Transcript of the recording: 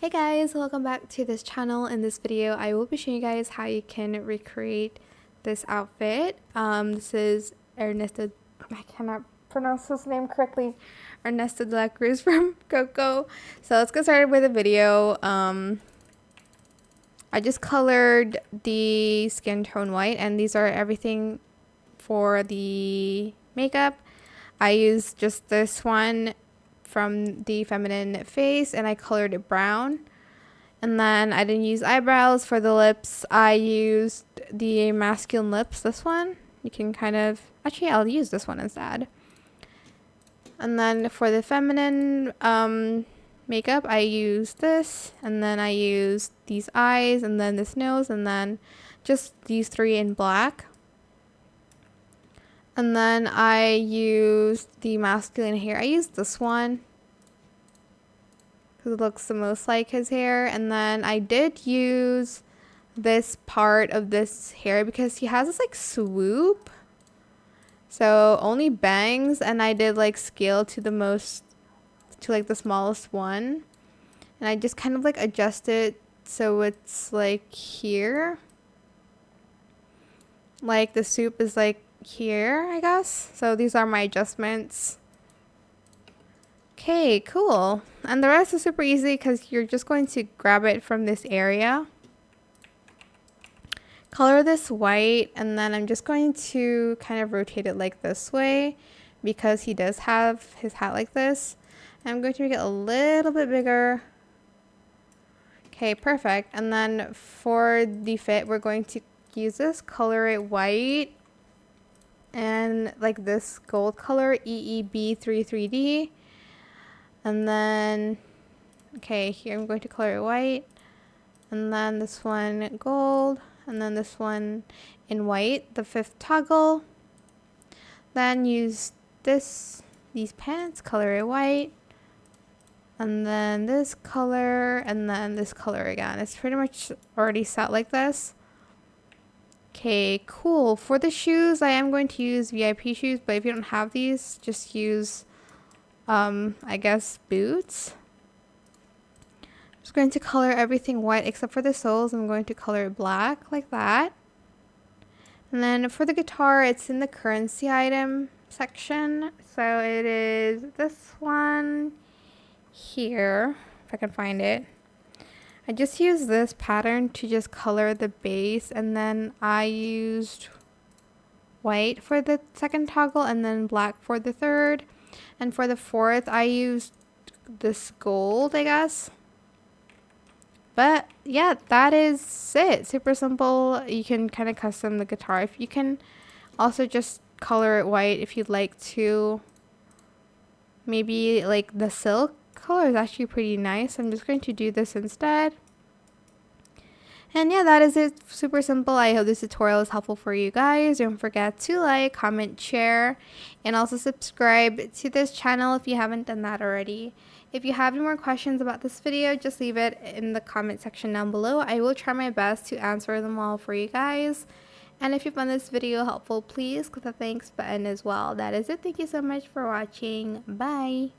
Hey guys, welcome back to this channel. In this video I will be showing you guys how you can recreate this outfit. This is Ernesto, I cannot pronounce his name correctly, Ernesto de la Cruz from Coco. So let's get started with the video. I just colored the skin tone white, and these are everything for the makeup. I used just this one from the feminine face and I colored it brown. And then I didn't use eyebrows. For the lips I used the masculine lips, this one. You can actually I'll use this one instead. And then for the feminine makeup I used this, and then I used these eyes, and then this nose, and then just these three in black. And then I used the masculine hair. I used this one because it looks the most like his hair. And then I did use this part of this hair because he has this like swoop. So only bangs, and I did like scale to the smallest one. And I just kind of like adjust it so it's like here. Like the swoop is like here, I guess. So these are my adjustments. Okay, cool. And the rest is super easy because you're just going to grab it from this area, color this white, and then I'm just going to kind of rotate it like this way because he does have his hat like this. And I'm going to make it a little bit bigger. Okay, perfect. And then for the fit, we're going to use this, color it white, and like this gold color, EEB33D. And then, okay, here I'm going to color it white, and then this one gold, and then this one in white, the fifth toggle. Then use these pants, color it white, and then this color, and then this color again. It's pretty much already set like this. Okay, cool. For the shoes, I am going to use VIP shoes, but if you don't have these, just use I guess boots. I'm just going to color everything white except for the soles. I'm going to color it black like that. And then for the guitar, it's in the currency item section. So it is this one here, if I can find it. I just used this pattern to just color the base, and then I used white for the second toggle and then black for the third. And for the fourth, I used this gold, I guess. But yeah, that is it. Super simple. You can kind of custom the guitar. If you can also just color it white if you'd like to. Maybe like the silk color is actually pretty nice. I'm just going to do this instead. And yeah, that is it. Super simple. I hope this tutorial is helpful for you guys. Don't forget to like, comment, share, and also subscribe to this channel if you haven't done that already. If you have any more questions about this video, just leave it in the comment section down below. I will try my best to answer them all for you guys. And if you found this video helpful, please click the thanks button as well. That is it. Thank you so much for watching. Bye.